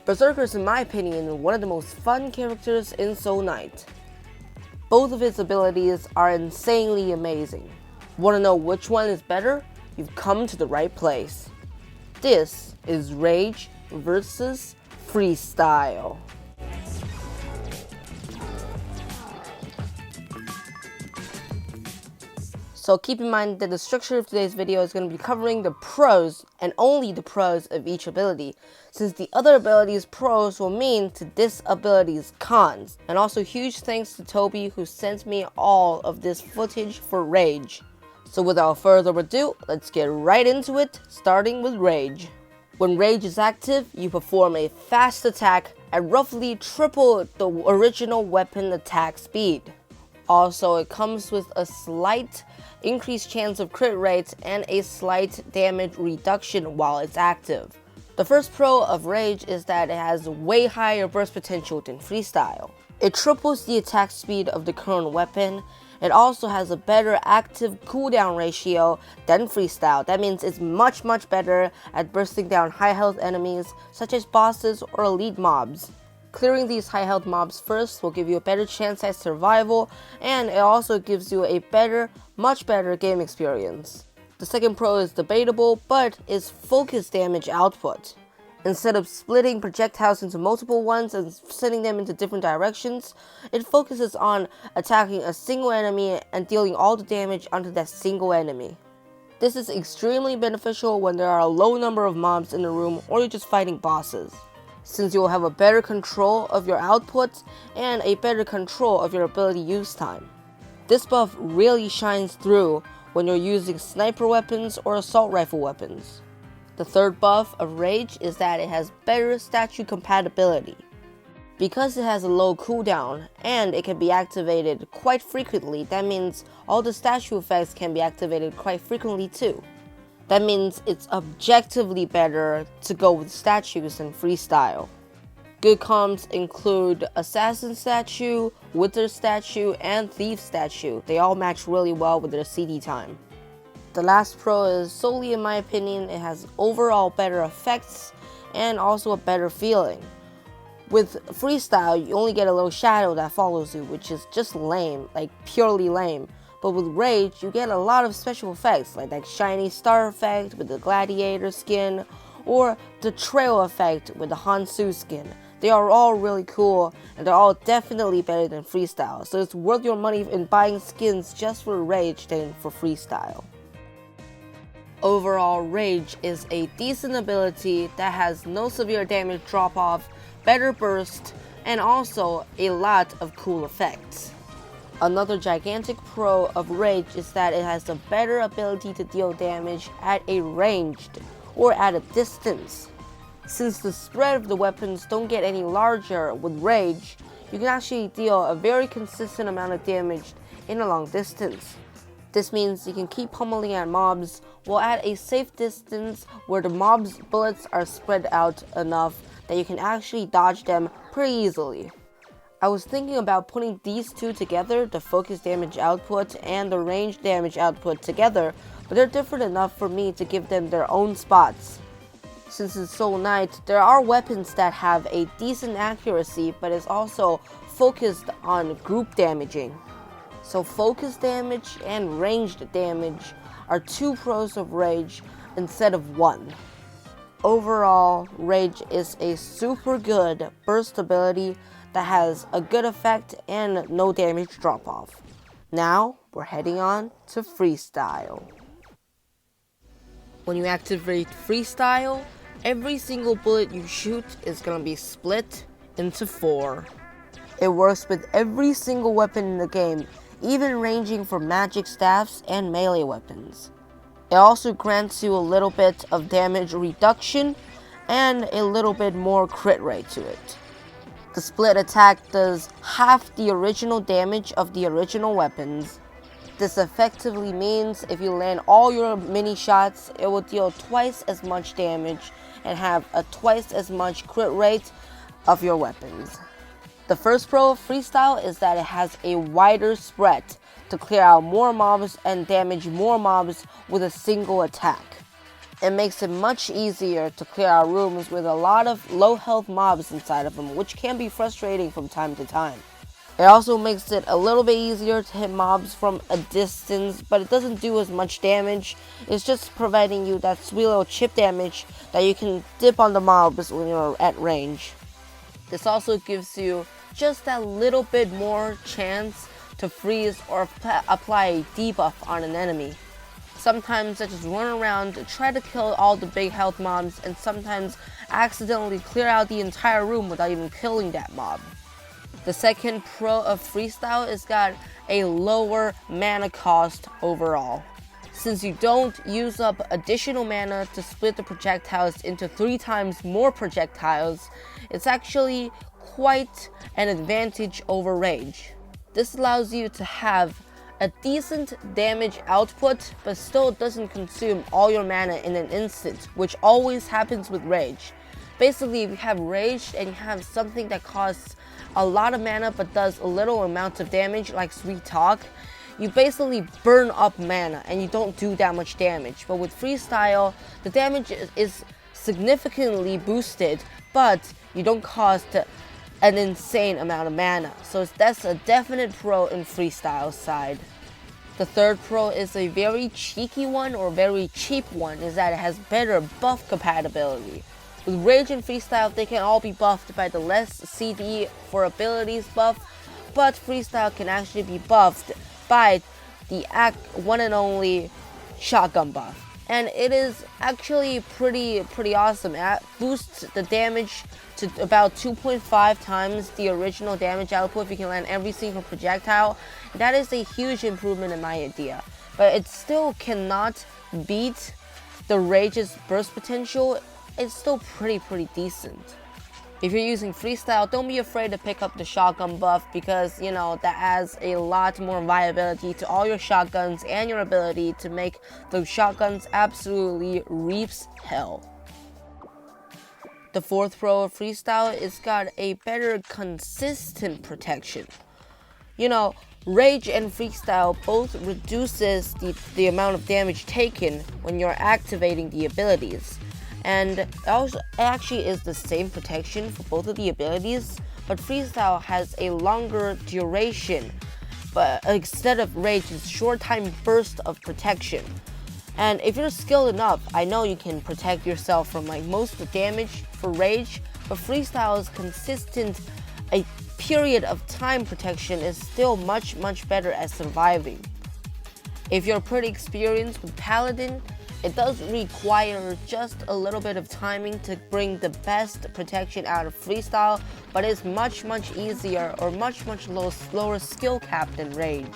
Berserker is, in my opinion, one of the most fun characters in Soul Knight. Both of his abilities are insanely amazing. Want to know which one is better? You've come to the right place. This is Rage versus Freestyle. So keep in mind that the structure of today's video is going to be covering the pros and only the pros of each ability, since the other ability's pros will mean to this ability's cons. And also huge thanks to Toby, who sent me all of this footage for Rage. So without further ado, let's get right into it, starting with Rage. When Rage is active, you perform a fast attack at roughly triple the original weapon attack speed. Also, it comes with a slight increased chance of crit rates and a slight damage reduction while it's active. The first pro of Rage is that it has way higher burst potential than Freestyle. It triples the attack speed of the current weapon. It also has a better active cooldown ratio than Freestyle. That means it's much better at bursting down high health enemies such as bosses or elite mobs. Clearing these high health mobs first will give you a better chance at survival, and it also gives you a much better game experience. The second pro is debatable, but is focus damage output. Instead of splitting projectiles into multiple ones and sending them into different directions, it focuses on attacking a single enemy and dealing all the damage onto that single enemy. This is extremely beneficial when there are a low number of mobs in the room or you're just fighting bosses, since you will have a better control of your output and a better control of your ability use time. This buff really shines through when you're using sniper weapons or assault rifle weapons. The third buff of Rage is that it has better statue compatibility. Because it has a low cooldown and it can be activated quite frequently, that means all the statue effects can be activated quite frequently too. That means it's objectively better to go with statues than Freestyle. Good comms include Assassin statue, Wither statue, and Thief statue. They all match really well with their CD time. The last pro is, solely in my opinion, it has overall better effects and also a better feeling. With Freestyle, you only get a little shadow that follows you, which is just lame, like purely lame. But with Rage, you get a lot of special effects, like that shiny star effect with the gladiator skin, or the trail effect with the Hansu skin. They are all really cool, and they're all definitely better than Freestyle, so it's worth your money in buying skins just for Rage than for Freestyle. Overall, Rage is a decent ability that has no severe damage drop-off, better burst, and also a lot of cool effects. Another gigantic pro of Rage is that it has a better ability to deal damage at a ranged or at a distance. Since the spread of the weapons don't get any larger with Rage, you can actually deal a very consistent amount of damage in a long distance. This means you can keep pummeling at mobs while at a safe distance where the mob's bullets are spread out enough that you can actually dodge them pretty easily. I was thinking about putting these two together, the focus damage output and the range damage output together, but they're different enough for me to give them their own spots. Since in Soul Knight, there are weapons that have a decent accuracy, but is also focused on group damaging. So focus damage and ranged damage are two pros of Rage instead of one. Overall, Rage is a super good burst ability that has a good effect and no damage drop-off. Now, we're heading on to Freestyle. When you activate Freestyle, every single bullet you shoot is going to be split into 4. It works with every single weapon in the game, even ranging for magic staffs and melee weapons. It also grants you a little bit of damage reduction and a little bit more crit rate to it. The split attack does half the original damage of the original weapons. This effectively means if you land all your mini shots, it will deal twice as much damage and have a twice as much crit rate of your weapons. The first pro of Freestyle is that it has a wider spread to clear out more mobs and damage more mobs with a single attack. It makes it much easier to clear out rooms with a lot of low health mobs inside of them, which can be frustrating from time to time. It also makes it a little bit easier to hit mobs from a distance, but it doesn't do as much damage. It's just providing you that sweet little chip damage that you can dip on the mobs when you're at range. This also gives you just that little bit more chance to freeze or apply a debuff on an enemy. Sometimes I just run around, try to kill all the big health mobs, and sometimes accidentally clear out the entire room without even killing that mob. The second pro of Freestyle is got a lower mana cost overall. Since you don't use up additional mana to split the projectiles into 3 times more projectiles, it's actually quite an advantage over Rage. This allows you to have a decent damage output, but still doesn't consume all your mana in an instant, which always happens with Rage. Basically, if you have Rage and you have something that costs a lot of mana but does a little amount of damage, like Sweet Talk, you basically burn up mana and you don't do that much damage. But with Freestyle, the damage is significantly boosted, but you don't cost an insane amount of mana. So that's a definite pro in Freestyle side. The third pro is a very cheeky one or very cheap one, is that it has better buff compatibility. With Rage and Freestyle, they can all be buffed by the less CD for abilities buff, but Freestyle can actually be buffed by the one and only shotgun buff. And it is actually pretty awesome. It boosts the damage to about 2.5 times the original damage output if you can land every single projectile. That is a huge improvement in my idea. But it still cannot beat the Rage's burst potential. It's still pretty decent. If you're using Freestyle, don't be afraid to pick up the shotgun buff because, you know, that adds a lot more viability to all your shotguns and your ability to make those shotguns absolutely reaps hell. The fourth pro of Freestyle is got a better consistent protection. You know, Rage and Freestyle both reduces the amount of damage taken when you're activating the abilities. And it actually is the same protection for both of the abilities, but Freestyle has a longer duration, but instead of Rage, it's short time burst of protection. And if you're skilled enough, I know you can protect yourself from like most of the damage for Rage, but Freestyle's consistent a period of time protection is still much better at surviving. If you're pretty experienced with Paladin, it does require just a little bit of timing to bring the best protection out of Freestyle, but it's much easier or much lower skill cap than Rage.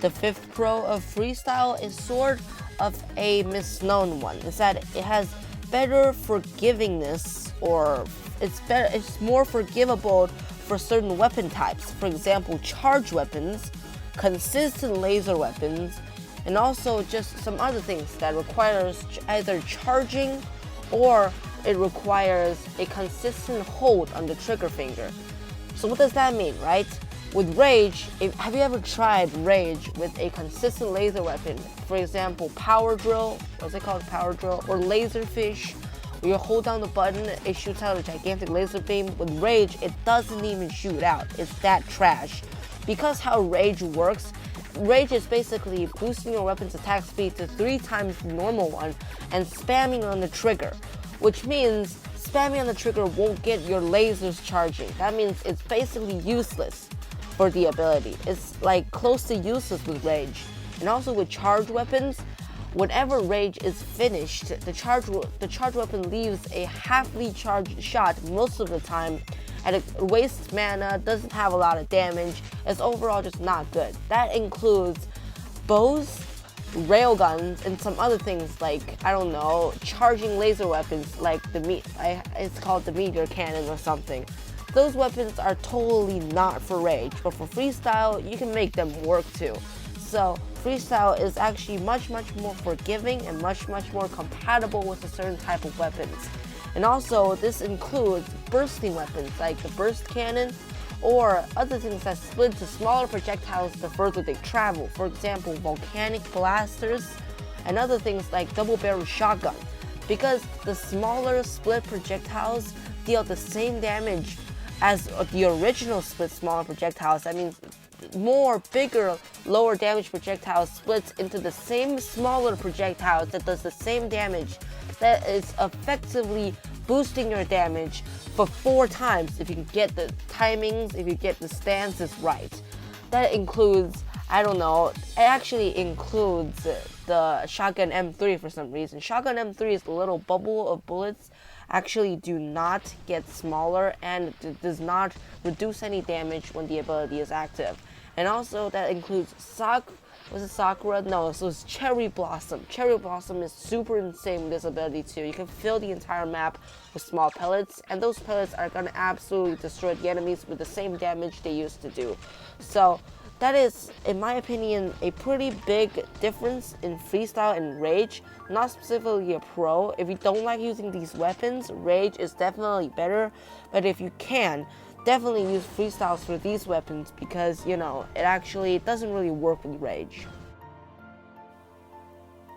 The fifth pro of Freestyle is sort of a misknown one. It's that it has better forgivingness, or it's more forgivable for certain weapon types. For example, charge weapons, consistent laser weapons, and also just some other things that requires either charging or it requires a consistent hold on the trigger finger. So what does that mean, right? With Rage, have you ever tried Rage with a consistent laser weapon? For example, Power Drill, what's it called, Power Drill, or Laserfish, where you hold down the button, it shoots out a gigantic laser beam. With Rage, it doesn't even shoot out. It's that trash. Because how Rage works, Rage is basically boosting your weapon's attack speed to 3 times the normal one and spamming on the trigger, which means spamming on the trigger won't get your lasers charging. That means it's basically useless for the ability. It's like close to useless with Rage. And also with charge weapons, whenever Rage is finished, the charge weapon leaves a halfly charged shot most of the time, and it wastes mana, doesn't have a lot of damage. It's overall just not good. That includes bows, railguns, and some other things like, I don't know, charging laser weapons like it's called the meteor cannon or something. Those weapons are totally not for Rage, but for Freestyle, you can make them work too. So Freestyle is actually much more forgiving and much more compatible with a certain type of weapons. And also, this includes bursting weapons like the burst cannon or other things that split into smaller projectiles the further they travel. For example, volcanic blasters and other things like double barrel shotgun, because the smaller split projectiles deal the same damage as the original split smaller projectiles. That means more bigger, lower damage projectiles splits into the same smaller projectiles that does the same damage, that is effectively boosting your damage for 4 times if you can get the timings, if you get the stances right. That includes, I don't know, it actually includes the Shotgun M3 for some reason. Shotgun M3's little bubble of bullets actually do not get smaller and does not reduce any damage when the ability is active. And also that includes Sakura? No, so it's Cherry Blossom. Cherry Blossom is super insane with this ability too. You can fill the entire map with small pellets, and those pellets are gonna absolutely destroy the enemies with the same damage they used to do. So that is, in my opinion, a pretty big difference in Freestyle and Rage. Not specifically a pro. If you don't like using these weapons, Rage is definitely better. But if you can, definitely use Freestyles for these weapons because, you know, it actually doesn't really work with Rage.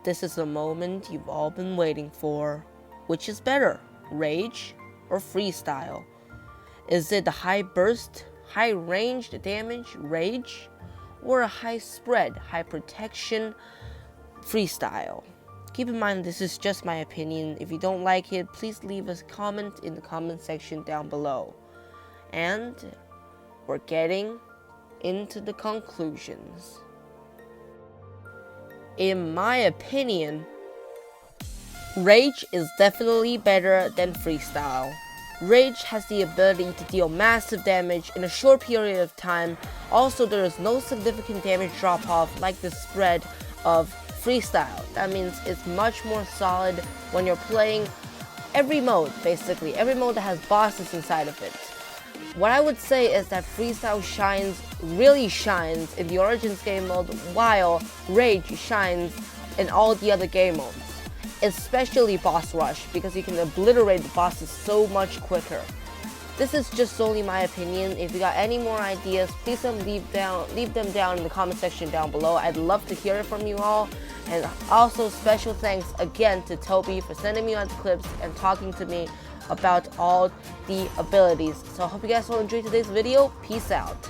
This is the moment you've all been waiting for. Which is better, Rage or Freestyle? Is it the high burst, high ranged damage, Rage? Or a high spread, high protection, Freestyle? Keep in mind, this is just my opinion. If you don't like it, please leave a comment in the comment section down below. And we're getting into the conclusions. In my opinion, Rage is definitely better than Freestyle. Rage has the ability to deal massive damage in a short period of time. Also, there is no significant damage drop-off like the spread of Freestyle. That means it's much more solid when you're playing every mode, basically. Every mode that has bosses inside of it. What I would say is that Freestyle really shines in the Origins game mode, while Rage shines in all the other game modes. Especially Boss Rush, because you can obliterate the bosses so much quicker. This is just solely my opinion. If you got any more ideas, please leave them down in the comment section down below. I'd love to hear it from you all. And also special thanks again to Toby for sending me on the clips and talking to me about all the abilities. So I hope you guys all enjoyed today's video. Peace out.